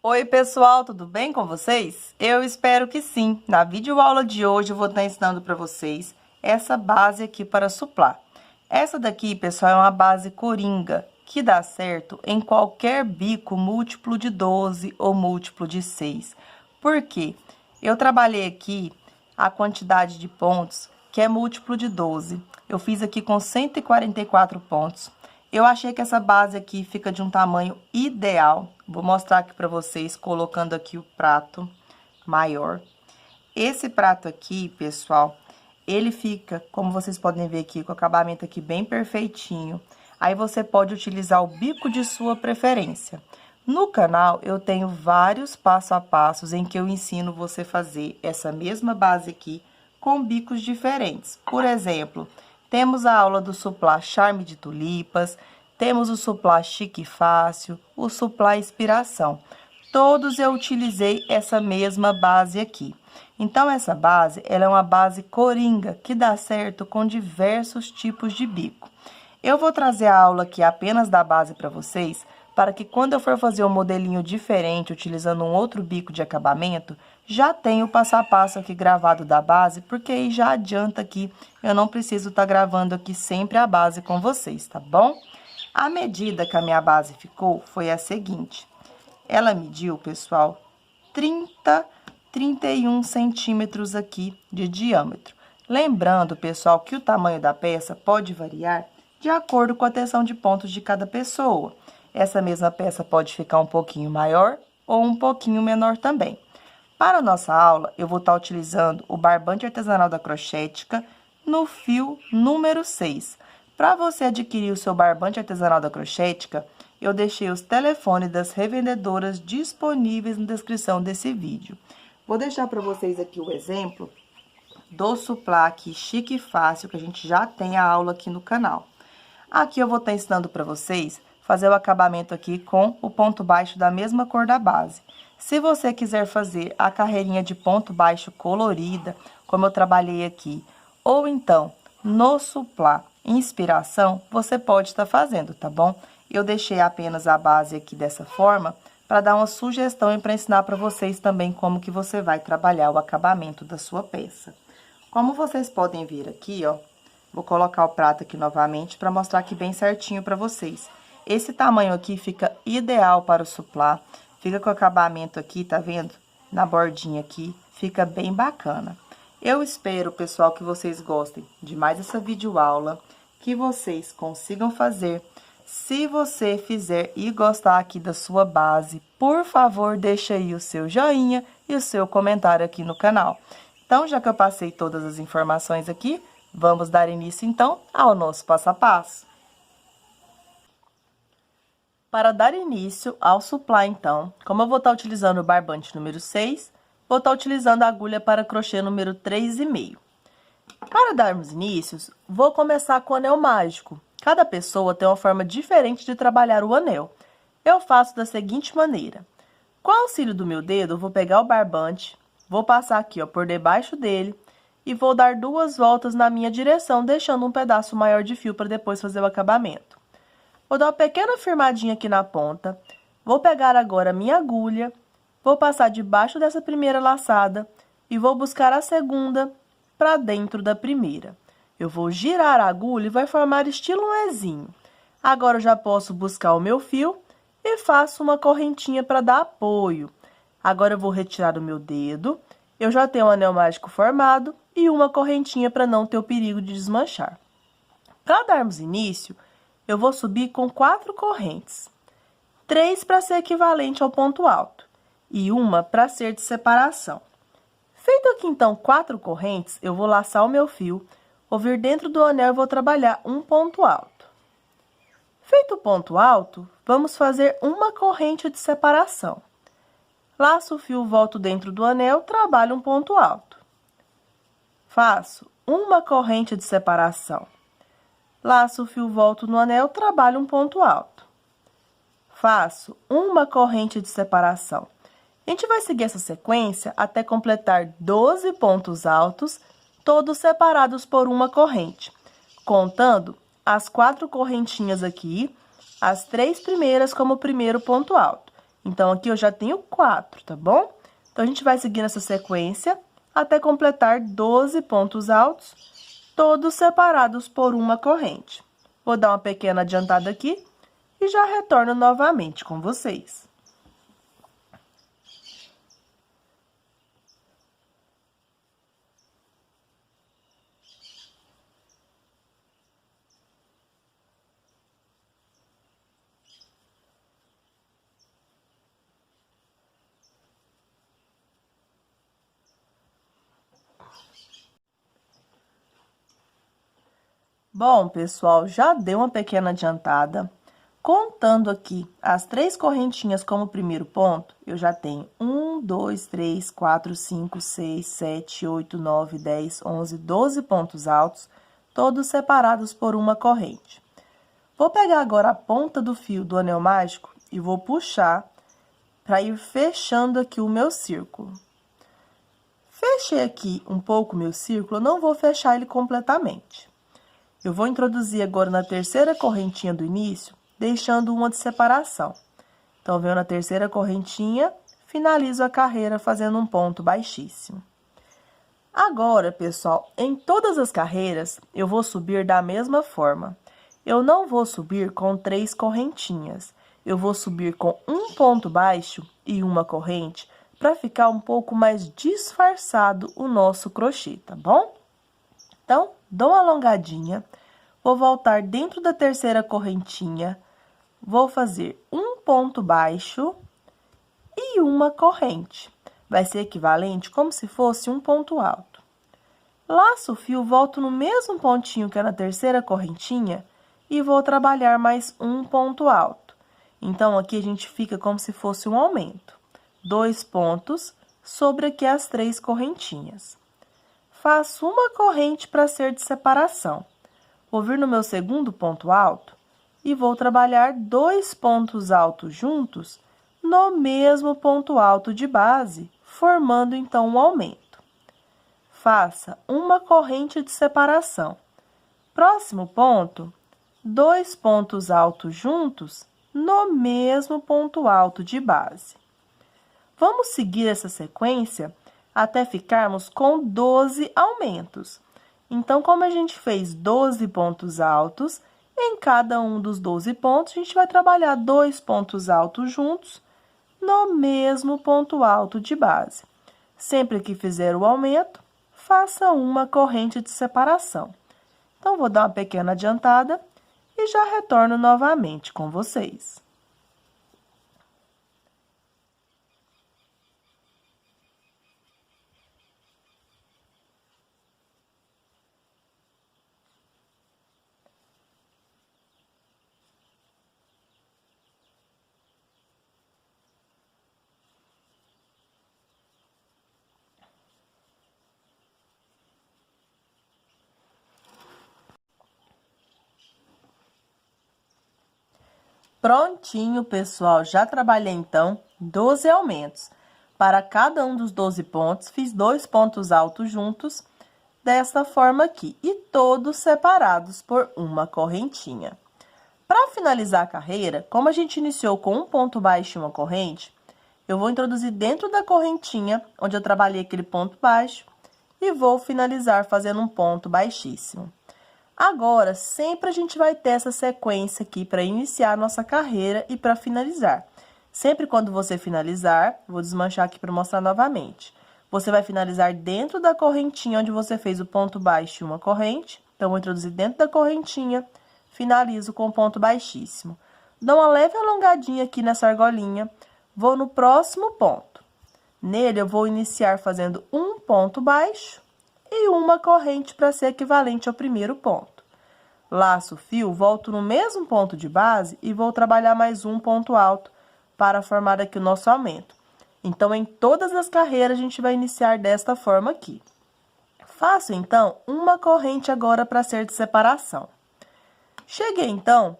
Oi, pessoal, tudo bem com vocês? Eu espero que sim. Na videoaula de hoje eu vou estar ensinando para vocês essa base aqui para suplar. Essa daqui, pessoal, é uma base coringa, que dá certo em qualquer bico múltiplo de 12 ou múltiplo de 6. Por quê? Eu trabalhei aqui a quantidade de pontos, que é múltiplo de 12. Eu fiz aqui com 144 pontos. Eu achei que essa base aqui fica de um tamanho ideal. Vou mostrar aqui para vocês, colocando aqui o prato maior. Esse prato aqui, pessoal, ele fica, como vocês podem ver aqui, com o acabamento aqui bem perfeitinho. Aí você pode utilizar o bico de sua preferência. No canal, eu tenho vários passo a passos em que eu ensino você a fazer essa mesma base aqui com bicos diferentes. Por exemplo, temos a aula do suplá charme de tulipas, temos o suplá chique e fácil, o suplá inspiração. Todos eu utilizei essa mesma base aqui. Então, essa base, ela é uma base coringa, que dá certo com diversos tipos de bico. Eu vou trazer a aula aqui apenas da base para vocês, para que quando eu for fazer um modelinho diferente, utilizando um outro bico de acabamento, já tenho o passo a passo aqui gravado da base, porque aí já adianta aqui, eu não preciso estar gravando aqui sempre a base com vocês, tá bom? A medida que a minha base ficou foi a seguinte. Ela mediu, pessoal, 31 centímetros aqui de diâmetro. Lembrando, pessoal, que o tamanho da peça pode variar de acordo com a tensão de pontos de cada pessoa. Essa mesma peça pode ficar um pouquinho maior ou um pouquinho menor também. Para a nossa aula, eu vou estar utilizando o barbante artesanal da Crochética no fio número 6. Para você adquirir o seu barbante artesanal da Crochética, eu deixei os telefones das revendedoras disponíveis na descrição desse vídeo. Vou deixar para vocês aqui o exemplo do suplá aqui chique e fácil, que a gente já tem a aula aqui no canal. Aqui eu vou estar ensinando para vocês fazer o acabamento aqui com o ponto baixo da mesma cor da base. Se você quiser fazer a carreirinha de ponto baixo colorida, como eu trabalhei aqui, ou então no suplá inspiração, você pode estar fazendo, tá bom? Eu deixei apenas a base aqui dessa forma, para dar uma sugestão e para ensinar para vocês também como que você vai trabalhar o acabamento da sua peça. Como vocês podem ver aqui, ó, vou colocar o prato aqui novamente para mostrar aqui bem certinho para vocês. Esse tamanho aqui fica ideal para o suplá, fica com o acabamento aqui, tá vendo? Na bordinha aqui, fica bem bacana. Eu espero, pessoal, que vocês gostem de mais essa videoaula, que vocês consigam fazer. Se você fizer e gostar aqui da sua base, por favor, deixa aí o seu joinha e o seu comentário aqui no canal. Então, já que eu passei todas as informações aqui, vamos dar início, então, ao nosso passo a passo. Para dar início ao suplá, então, como eu vou estar utilizando o barbante número 6, vou estar utilizando a agulha para crochê número 3,5. Para darmos inícios, vou começar com o anel mágico. Cada pessoa tem uma forma diferente de trabalhar o anel. Eu faço da seguinte maneira. Com o auxílio do meu dedo, eu vou pegar o barbante, vou passar aqui, ó, por debaixo dele e vou dar 2 voltas na minha direção, deixando um pedaço maior de fio para depois fazer o acabamento. Vou dar uma pequena firmadinha aqui na ponta, vou pegar agora a minha agulha, vou passar debaixo dessa primeira laçada e vou buscar a segunda para dentro da primeira. Eu vou girar a agulha e vai formar estilo um Ezinho. Agora, eu já posso buscar o meu fio e faço uma correntinha para dar apoio. Agora, eu vou retirar o meu dedo. Eu já tenho um anel mágico formado e uma correntinha para não ter o perigo de desmanchar. Para darmos início, eu vou subir com 4 correntes. 3 para ser equivalente ao ponto alto e uma para ser de separação. Feito aqui, então, 4 correntes, eu vou laçar o meu fio, vou vir dentro do anel e vou trabalhar um ponto alto. Feito o ponto alto, vamos fazer uma corrente de separação. Laço o fio, volto dentro do anel, trabalho um ponto alto. Faço uma corrente de separação. Laço o fio, volto no anel, trabalho um ponto alto. Faço uma corrente de separação. A gente vai seguir essa sequência até completar 12 pontos altos, todos separados por uma corrente, contando as 4 correntinhas aqui, as 3 primeiras como primeiro ponto alto. Então, aqui eu já tenho 4, tá bom? Então, a gente vai seguir nessa sequência até completar 12 pontos altos, todos separados por uma corrente. Vou dar uma pequena adiantada aqui e já retorno novamente com vocês. Bom, pessoal, já deu uma pequena adiantada. Contando aqui as 3 correntinhas como primeiro ponto, eu já tenho 1, 2, 3, 4, 5, 6, 7, 8, 9, 10, 11, 12 pontos altos, todos separados por uma corrente. Vou pegar agora a ponta do fio do anel mágico e vou puxar para ir fechando aqui o meu círculo. Fechei aqui um pouco o meu círculo, eu não vou fechar ele completamente. Eu vou introduzir agora na terceira correntinha do início, deixando uma de separação. Então, venho na terceira correntinha, finalizo a carreira fazendo um ponto baixíssimo. Agora, pessoal, em todas as carreiras, eu vou subir da mesma forma. Eu não vou subir com 3 correntinhas. Eu vou subir com um ponto baixo e uma corrente, para ficar um pouco mais disfarçado o nosso crochê, tá bom? Então, dou uma alongadinha, vou voltar dentro da terceira correntinha, vou fazer um ponto baixo e uma corrente. Vai ser equivalente como se fosse um ponto alto. Laço o fio, volto no mesmo pontinho que é na terceira correntinha e vou trabalhar mais um ponto alto. Então, aqui a gente fica como se fosse um aumento. 2 pontos sobre aqui as 3 correntinhas. Faço uma corrente para ser de separação. Vou vir no meu segundo ponto alto e vou trabalhar 2 pontos altos juntos no mesmo ponto alto de base, formando então um aumento. Faça uma corrente de separação. Próximo ponto, 2 pontos altos juntos no mesmo ponto alto de base. Vamos seguir essa sequência até ficarmos com 12 aumentos. Então, como a gente fez 12 pontos altos, em cada um dos 12 pontos, a gente vai trabalhar 2 pontos altos juntos no mesmo ponto alto de base. Sempre que fizer o aumento, faça uma corrente de separação. Então, vou dar uma pequena adiantada e já retorno novamente com vocês. Prontinho, pessoal, já trabalhei então 12 aumentos. Para cada um dos 12 pontos, fiz 2 pontos altos juntos, desta forma aqui, e todos separados por uma correntinha. Para finalizar a carreira, como a gente iniciou com um ponto baixo e uma corrente, eu vou introduzir dentro da correntinha, onde eu trabalhei aquele ponto baixo, e vou finalizar fazendo um ponto baixíssimo. Agora, sempre a gente vai ter essa sequência aqui para iniciar a nossa carreira e para finalizar. Sempre quando você finalizar, vou desmanchar aqui para mostrar novamente. Você vai finalizar dentro da correntinha onde você fez o ponto baixo e uma corrente. Então, vou introduzir dentro da correntinha, finalizo com um ponto baixíssimo. Dou uma leve alongadinha aqui nessa argolinha, vou no próximo ponto. Nele, eu vou iniciar fazendo um ponto baixo e uma corrente para ser equivalente ao primeiro ponto. Laço o fio, volto no mesmo ponto de base e vou trabalhar mais um ponto alto para formar aqui o nosso aumento. Então, em todas as carreiras, a gente vai iniciar desta forma aqui. Faço, então, uma corrente agora para ser de separação. Cheguei, então,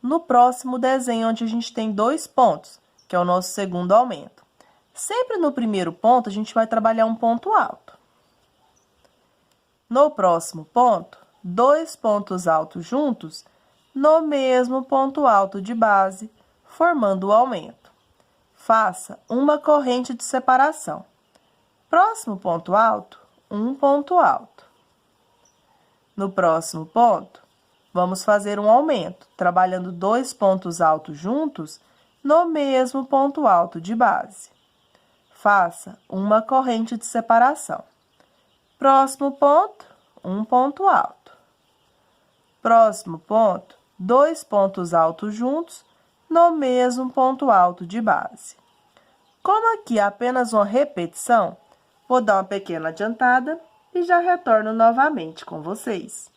no próximo desenho, onde a gente tem 2 pontos, que é o nosso segundo aumento. Sempre no primeiro ponto, a gente vai trabalhar um ponto alto. No próximo ponto, 2 pontos altos juntos no mesmo ponto alto de base, formando o aumento. faça uma corrente de separação. Próximo ponto alto, um ponto alto. No próximo ponto, vamos fazer um aumento, trabalhando 2 pontos altos juntos no mesmo ponto alto de base. Faça uma corrente de separação. Próximo ponto, um ponto alto. Próximo ponto, 2 pontos altos juntos no mesmo ponto alto de base. Como aqui é apenas uma repetição, vou dar uma pequena adiantada e já retorno novamente com vocês.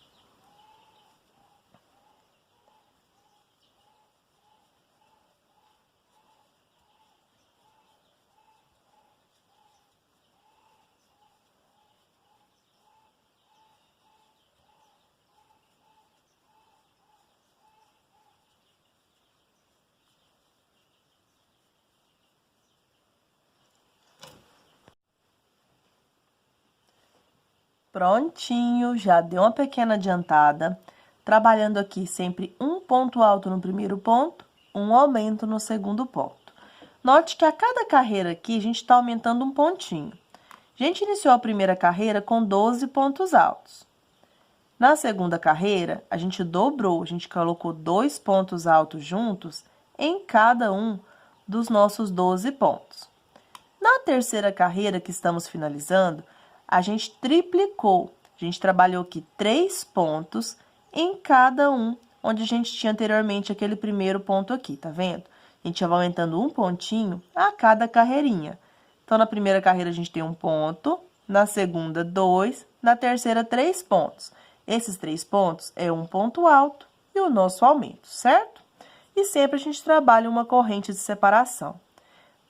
Prontinho, já deu uma pequena adiantada, trabalhando aqui sempre um ponto alto no primeiro ponto, um aumento no segundo ponto. Note que a cada carreira aqui, a gente está aumentando um pontinho. A gente iniciou a primeira carreira com 12 pontos altos. Na segunda carreira, a gente dobrou, a gente colocou 2 pontos altos juntos em cada um dos nossos 12 pontos. Na terceira carreira que estamos finalizando, a gente triplicou. A gente trabalhou aqui 3 pontos em cada um, onde a gente tinha anteriormente aquele primeiro ponto aqui, tá vendo? A gente vai aumentando um pontinho a cada carreirinha. Então, na primeira carreira, a gente tem um ponto, na segunda, 2, na terceira, 3 pontos. Esses 3 pontos é um ponto alto e o nosso aumento, certo? E sempre a gente trabalha uma corrente de separação.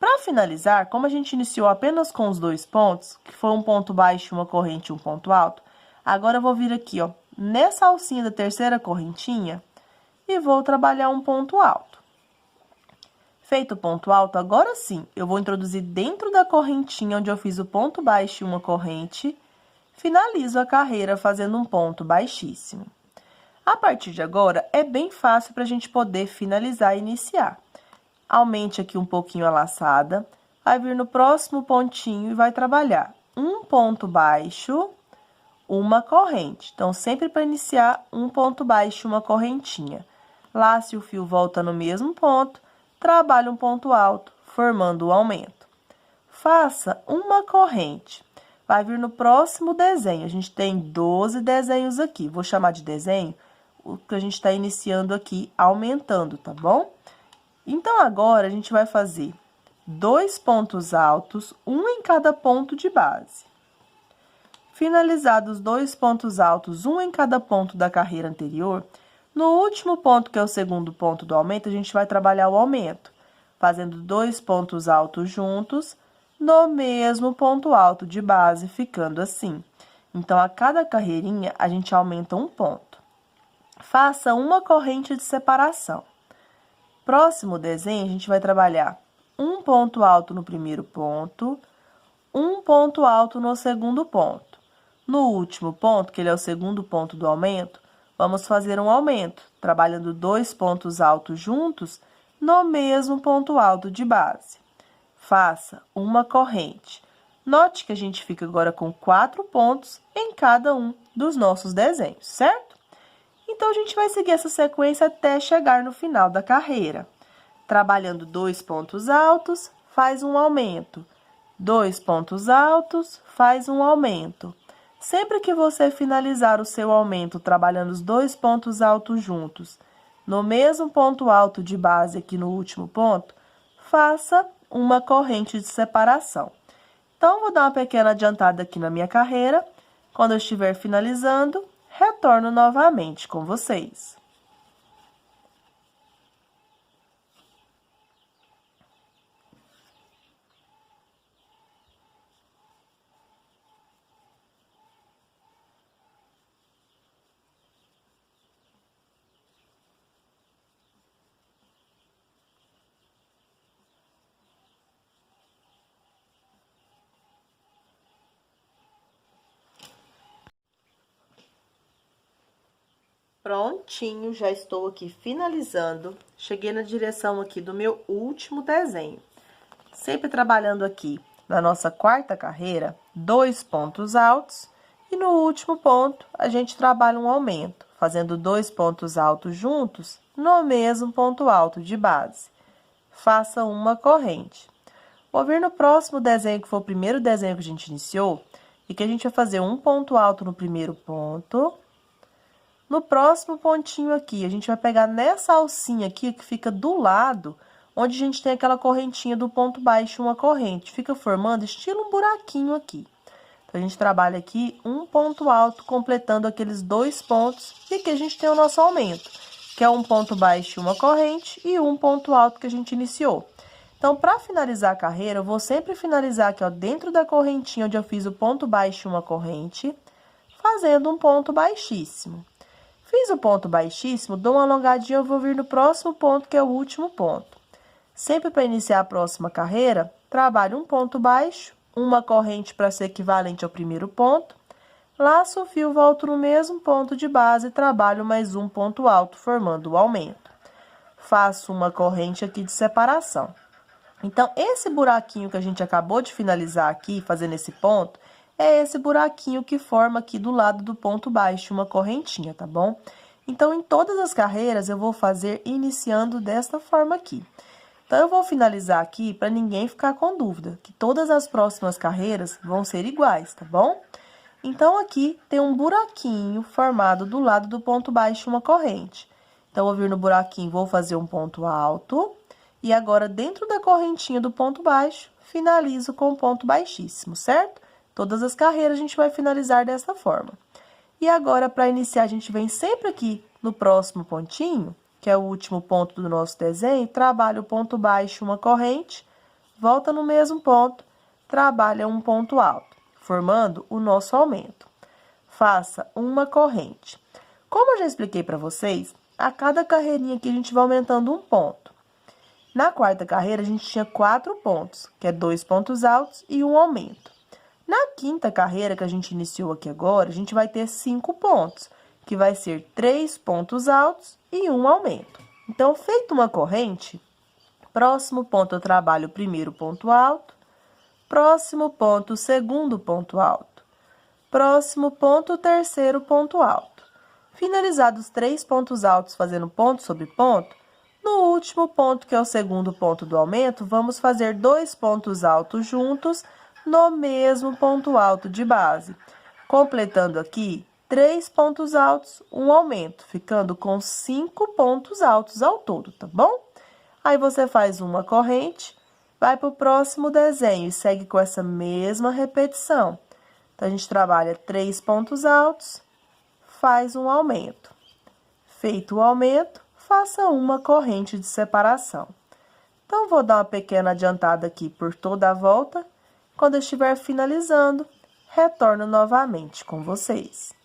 Para finalizar, como a gente iniciou apenas com os 2 pontos, que foi um ponto baixo, uma corrente e um ponto alto, agora eu vou vir aqui, ó, nessa alcinha da terceira correntinha e vou trabalhar um ponto alto. Feito o ponto alto, agora sim, eu vou introduzir dentro da correntinha onde eu fiz o ponto baixo e uma corrente, finalizo a carreira fazendo um ponto baixíssimo. A partir de agora, é bem fácil para a gente poder finalizar e iniciar. Aumente aqui um pouquinho a laçada, vai vir no próximo pontinho e vai trabalhar um ponto baixo, uma corrente. Então, sempre para iniciar, um ponto baixo, uma correntinha. Lace o fio, volta no mesmo ponto, trabalha um ponto alto, formando o aumento. Faça uma corrente. Vai vir no próximo desenho. A gente tem 12 desenhos aqui. Vou chamar de desenho o que a gente está iniciando aqui, aumentando, tá bom? Então, agora, a gente vai fazer 2 pontos altos, um em cada ponto de base. Finalizados 2 pontos altos, um em cada ponto da carreira anterior, no último ponto, que é o segundo ponto do aumento, a gente vai trabalhar o aumento, fazendo 2 pontos altos juntos, no mesmo ponto alto de base, ficando assim. Então, a cada carreirinha, a gente aumenta um ponto. Faça uma corrente de separação. Próximo desenho, a gente vai trabalhar um ponto alto no primeiro ponto, um ponto alto no segundo ponto. No último ponto, que ele é o segundo ponto do aumento, vamos fazer um aumento, trabalhando 2 pontos altos juntos no mesmo ponto alto de base. Faça uma corrente. Note que a gente fica agora com 4 pontos em cada um dos nossos desenhos, certo? Então, a gente vai seguir essa sequência até chegar no final da carreira. Trabalhando 2 pontos altos, faz um aumento. 2 pontos altos, faz um aumento. Sempre que você finalizar o seu aumento trabalhando os 2 pontos altos juntos, no mesmo ponto alto de base aqui no último ponto, faça uma corrente de separação. Então, vou dar uma pequena adiantada aqui na minha carreira. Quando eu estiver finalizando, retorno novamente com vocês. Prontinho, já estou aqui finalizando. Cheguei na direção aqui do meu último desenho. sempre trabalhando aqui na nossa quarta carreira, 2 pontos altos. E no último ponto, a gente trabalha um aumento, fazendo 2 pontos altos juntos no mesmo ponto alto de base. Faça uma corrente. Vou vir no próximo desenho, que foi o primeiro desenho que a gente iniciou, e que a gente vai fazer um ponto alto no primeiro ponto. No próximo pontinho aqui, a gente vai pegar nessa alcinha aqui, que fica do lado, onde a gente tem aquela correntinha do ponto baixo, uma corrente. Fica formando estilo um buraquinho aqui. Então, a gente trabalha aqui um ponto alto, completando aqueles 2 pontos, e aqui a gente tem o nosso aumento, que é um ponto baixo e uma corrente, e um ponto alto que a gente iniciou. Então, para finalizar a carreira, eu vou sempre finalizar aqui, ó, dentro da correntinha onde eu fiz o ponto baixo e uma corrente, fazendo um ponto baixíssimo. Fiz o ponto baixíssimo, dou uma alongadinha, eu vou vir no próximo ponto, que é o último ponto. Sempre para iniciar a próxima carreira, trabalho um ponto baixo, uma corrente para ser equivalente ao primeiro ponto, laço o fio, volto no mesmo ponto de base e trabalho mais um ponto alto, formando o aumento. Faço uma corrente aqui de separação. Então, esse buraquinho que a gente acabou de finalizar aqui, fazendo esse ponto, é esse buraquinho que forma aqui do lado do ponto baixo, uma correntinha, tá bom? Então, em todas as carreiras, eu vou fazer iniciando desta forma aqui. Então, eu vou finalizar aqui para ninguém ficar com dúvida, que todas as próximas carreiras vão ser iguais, tá bom? Então, aqui tem um buraquinho formado do lado do ponto baixo, uma corrente. Então, eu vou vir no buraquinho, vou fazer um ponto alto. E agora, dentro da correntinha do ponto baixo, finalizo com um ponto baixíssimo, certo? Todas as carreiras a gente vai finalizar dessa forma. E agora, para iniciar, a gente vem sempre aqui no próximo pontinho, que é o último ponto do nosso desenho, trabalha o ponto baixo, uma corrente, volta no mesmo ponto, trabalha um ponto alto, formando o nosso aumento. Faça uma corrente. Como eu já expliquei para vocês, a cada carreirinha aqui a gente vai aumentando um ponto. Na quarta carreira, a gente tinha 4 pontos, que é 2 pontos altos e um aumento. Na quinta carreira, que a gente iniciou aqui agora, a gente vai ter 5 pontos, que vai ser 3 pontos altos e um aumento. Então, feito uma corrente, próximo ponto eu trabalho o primeiro ponto alto, próximo ponto o segundo ponto alto, próximo ponto o terceiro ponto alto. Finalizados os 3 pontos altos fazendo ponto sobre ponto, no último ponto, que é o segundo ponto do aumento, vamos fazer 2 pontos altos juntos no mesmo ponto alto de base, completando aqui 3 pontos altos, um aumento, ficando com 5 pontos altos ao todo, tá bom? Aí, você faz uma corrente, vai para o próximo desenho e segue com essa mesma repetição. Então, a gente trabalha 3 pontos altos, faz um aumento. Feito o aumento, faça uma corrente de separação. Então, vou dar uma pequena adiantada aqui por toda a volta. Quando eu estiver finalizando, retorno novamente com vocês.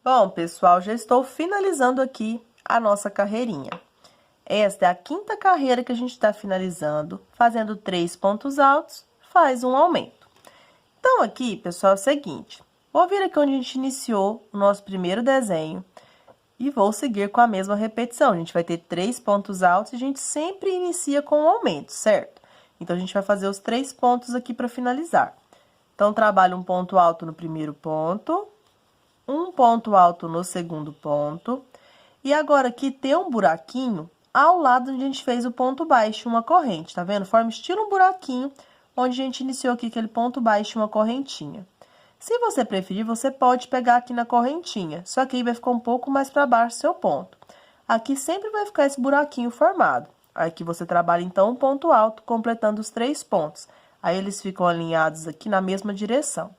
Bom, pessoal, já estou finalizando aqui a nossa carreirinha. Esta é a quinta carreira que a gente está finalizando, fazendo 3 pontos altos, faz um aumento. Então, aqui, pessoal, é o seguinte, vou vir aqui onde a gente iniciou o nosso primeiro desenho e vou seguir com a mesma repetição. A gente vai ter 3 pontos altos e a gente sempre inicia com um aumento, certo? Então, a gente vai fazer os 3 pontos aqui para finalizar. Então, trabalho um ponto alto no primeiro ponto, um ponto alto no segundo ponto, e agora aqui tem um buraquinho ao lado onde a gente fez o ponto baixo, uma corrente, tá vendo? Forma estilo um buraquinho, onde a gente iniciou aqui aquele ponto baixo, uma correntinha. Se você preferir, você pode pegar aqui na correntinha, só que aí vai ficar um pouco mais para baixo o seu ponto. Aqui sempre vai ficar esse buraquinho formado. Aqui você trabalha, então, um ponto alto, completando os 3 pontos. Aí, eles ficam alinhados aqui na mesma direção.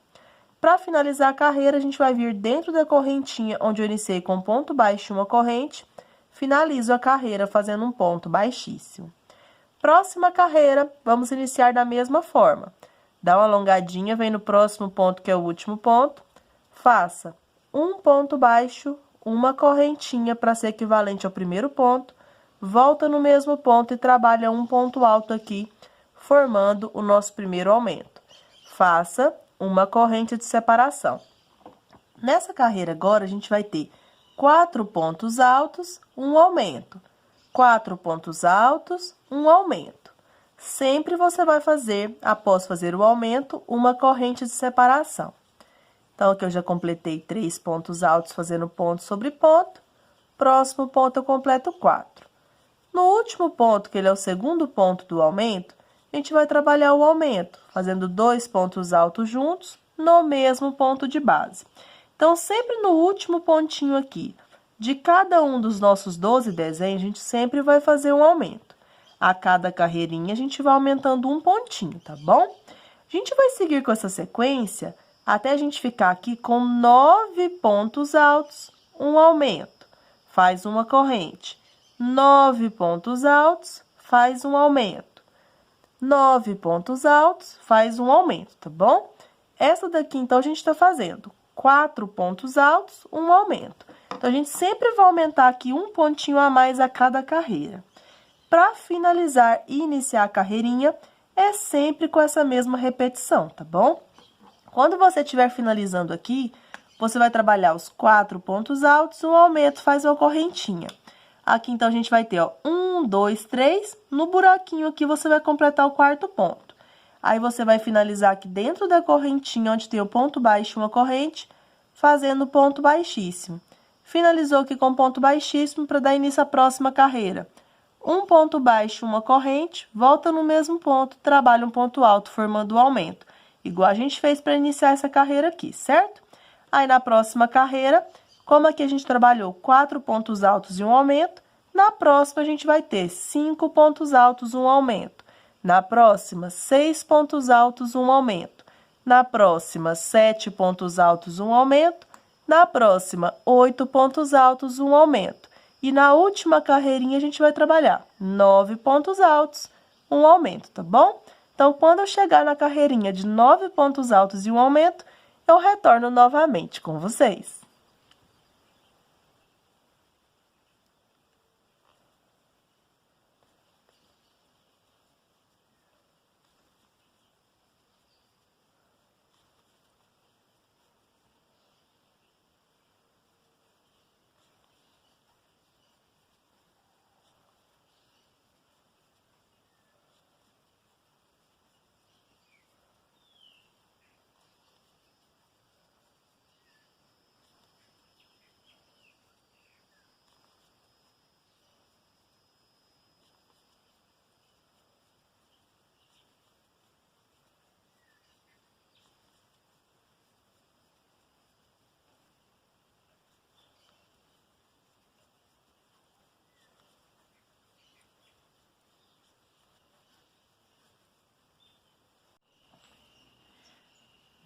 Para finalizar a carreira, a gente vai vir dentro da correntinha onde eu iniciei com ponto baixo e uma corrente, finalizo a carreira fazendo um ponto baixíssimo. Próxima carreira, vamos iniciar da mesma forma. Dá uma alongadinha, vem no próximo ponto, que é o último ponto, faça um ponto baixo, uma correntinha para ser equivalente ao primeiro ponto, volta no mesmo ponto e trabalha um ponto alto aqui, formando o nosso primeiro aumento. Faça uma corrente de separação. Nessa carreira agora, a gente vai ter 4 pontos altos, um aumento. 4 pontos altos, um aumento. Sempre você vai fazer, após fazer o aumento, uma corrente de separação. Então, aqui eu já completei 3 pontos altos fazendo ponto sobre ponto. Próximo ponto eu completo 4. No último ponto, que ele é o segundo ponto do aumento, a gente vai trabalhar o aumento, fazendo 2 pontos altos juntos no mesmo ponto de base. Então, sempre no último pontinho aqui, de cada um dos nossos 12 desenhos, a gente sempre vai fazer um aumento. A cada carreirinha, a gente vai aumentando um pontinho, tá bom? A gente vai seguir com essa sequência até a gente ficar aqui com 9 pontos altos, um aumento. Faz uma corrente. 9 pontos altos, faz um aumento. 9 pontos altos, faz um aumento, tá bom? Essa daqui, então, a gente tá fazendo 4 pontos altos, um aumento. Então, a gente sempre vai aumentar aqui um pontinho a mais a cada carreira. Para finalizar e iniciar a carreirinha, é sempre com essa mesma repetição, tá bom? Quando você estiver finalizando aqui, você vai trabalhar os 4 pontos altos, um aumento, faz uma correntinha. Aqui, então, a gente vai ter, ó, 1, 2, 3, no buraquinho aqui você vai completar o 4º ponto. Aí, você vai finalizar aqui dentro da correntinha, onde tem o ponto baixo, uma corrente, fazendo ponto baixíssimo. Finalizou aqui com ponto baixíssimo para dar início à próxima carreira. Um ponto baixo, uma corrente, volta no mesmo ponto, trabalha um ponto alto, formando o aumento. Igual a gente fez para iniciar essa carreira aqui, certo? Aí, na próxima carreira, como aqui a gente trabalhou 4 pontos altos e um aumento, na próxima a gente vai ter 5 pontos altos, um aumento. Na próxima, 6 pontos altos, um aumento. Na próxima, 7 pontos altos, um aumento. Na próxima, 8 pontos altos, um aumento. E na última carreirinha, a gente vai trabalhar 9 pontos altos, um aumento, tá bom? Então, quando eu chegar na carreirinha de 9 pontos altos e um aumento, eu retorno novamente com vocês.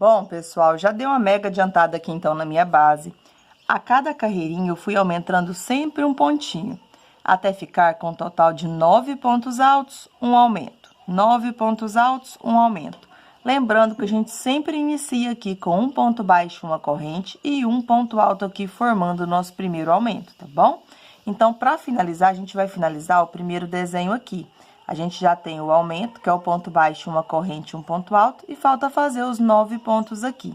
Bom, pessoal, já dei uma mega adiantada aqui, então, na minha base. A cada carreirinha, eu fui aumentando sempre um pontinho, até ficar com um total de 9 pontos altos, um aumento. 9 pontos altos, um aumento. Lembrando que a gente sempre inicia aqui com um ponto baixo, uma corrente, e um ponto alto aqui, formando o nosso primeiro aumento, tá bom? Então, para finalizar, a gente vai finalizar o primeiro desenho aqui. A gente já tem o aumento, que é o ponto baixo, uma corrente, um ponto alto, e falta fazer os 9 pontos aqui.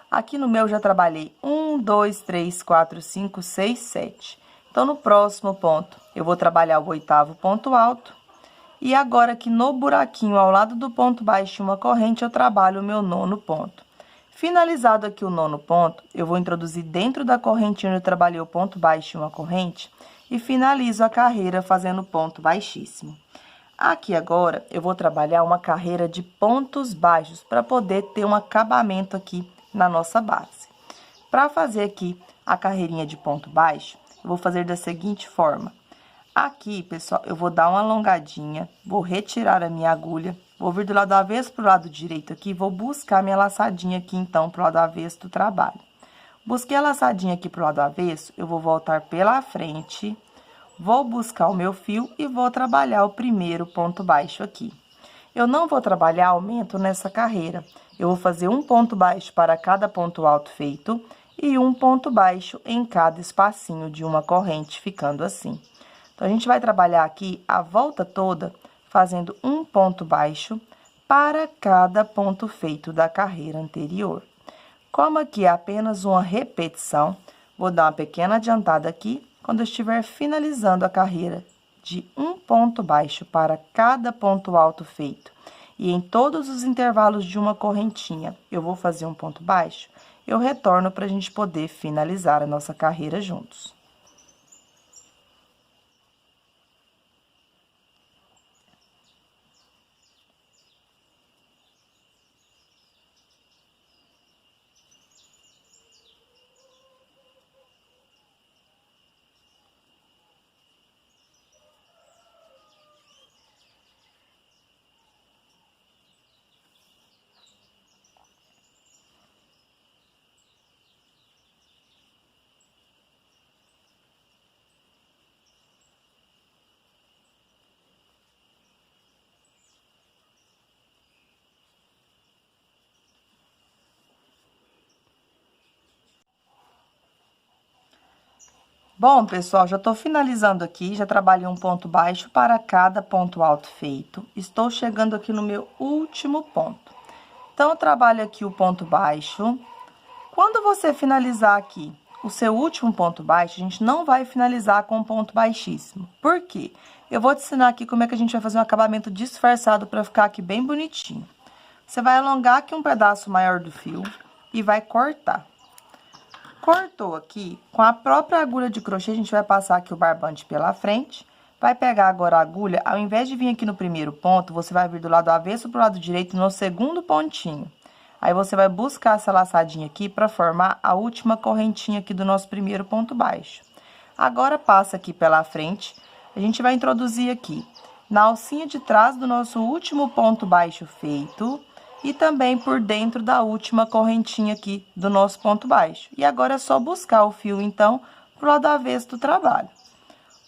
Aqui no meu, já trabalhei 1, 2, 3, 4, 5, 6, 7. Então, no próximo ponto, eu vou trabalhar o 8º ponto alto. E agora, aqui no buraquinho, ao lado do ponto baixo, uma corrente, eu trabalho o meu 9º ponto. Finalizado aqui o 9º ponto, eu vou introduzir dentro da correntinha onde eu trabalhei o ponto baixo e uma corrente, e finalizo a carreira fazendo ponto baixíssimo. Aqui agora, eu vou trabalhar uma carreira de pontos baixos, para poder ter um acabamento aqui na nossa base. Para fazer aqui a carreirinha de ponto baixo, eu vou fazer da seguinte forma. Aqui, pessoal, eu vou dar uma alongadinha, vou retirar a minha agulha, Vou vir do lado avesso pro lado direito aqui, vou buscar minha laçadinha aqui, então, pro lado avesso do trabalho. Busquei a laçadinha aqui pro lado avesso, eu vou voltar pela frente, vou buscar o meu fio e vou trabalhar o primeiro ponto baixo aqui. Eu não vou trabalhar aumento nessa carreira, eu vou fazer um ponto baixo para cada ponto alto feito e um ponto baixo em cada espacinho de uma corrente, ficando assim. Então, a gente vai trabalhar aqui a volta toda, fazendo um ponto baixo para cada ponto feito da carreira anterior. Como aqui é apenas uma repetição, vou dar uma pequena adiantada aqui, quando eu estiver finalizando a carreira de um ponto baixo para cada ponto alto feito. E em todos os intervalos de uma correntinha, eu vou fazer um ponto baixo, eu retorno para a gente poder finalizar a nossa carreira juntos. Bom, pessoal, já tô finalizando aqui, já trabalhei um ponto baixo para cada ponto alto feito. Estou chegando aqui no meu último ponto. Então, eu trabalho aqui o ponto baixo. Quando você finalizar aqui o seu último ponto baixo, a gente não vai finalizar com um ponto baixíssimo. Por quê? Eu vou te ensinar aqui como é que a gente vai fazer um acabamento disfarçado para ficar aqui bem bonitinho. Você vai alongar aqui um pedaço maior do fio e vai cortar. Cortou aqui, com a própria agulha de crochê, a gente vai passar aqui o barbante pela frente. Vai pegar agora a agulha, ao invés de vir aqui no primeiro ponto, você vai vir do lado avesso pro lado direito no segundo pontinho. Aí, você vai buscar essa laçadinha aqui para formar a última correntinha aqui do nosso primeiro ponto baixo. Agora, passa aqui pela frente, a gente vai introduzir aqui na alcinha de trás do nosso último ponto baixo feito e também por dentro da última correntinha aqui do nosso ponto baixo. E agora é só buscar o fio, então, pro lado avesso do trabalho.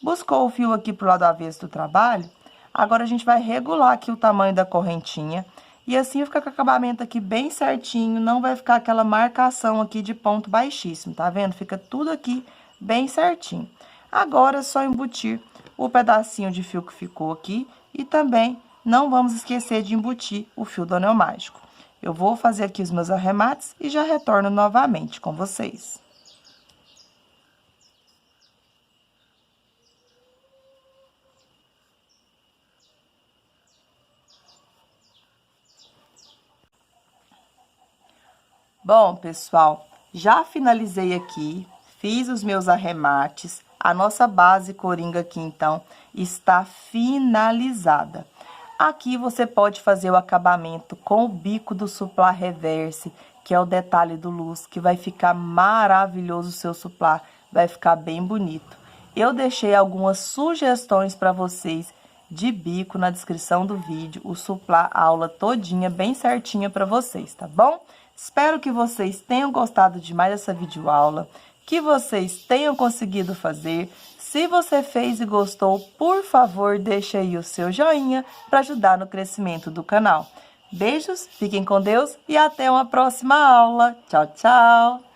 Buscou o fio aqui pro lado avesso do trabalho, agora a gente vai regular aqui o tamanho da correntinha e assim fica com o acabamento aqui bem certinho, não vai ficar aquela marcação aqui de ponto baixíssimo, tá vendo? Fica tudo aqui bem certinho. Agora é só embutir o pedacinho de fio que ficou aqui e também não vamos esquecer de embutir o fio do anel mágico. Eu vou fazer aqui os meus arremates e já retorno novamente com vocês. Bom, pessoal, já finalizei aqui, fiz os meus arremates. A nossa base coringa aqui, então, está finalizada. Aqui você pode fazer o acabamento com o bico do suplá reverse, que é o detalhe do luz, que vai ficar maravilhoso o seu suplá, vai ficar bem bonito. Eu deixei algumas sugestões para vocês de bico na descrição do vídeo, o suplá, a aula todinha, bem certinha para vocês, tá bom? Espero que vocês tenham gostado demais dessa videoaula, que vocês tenham conseguido fazer. Se você fez e gostou, por favor, deixe aí o seu joinha para ajudar no crescimento do canal. Beijos, fiquem com Deus e até uma próxima aula. Tchau, tchau!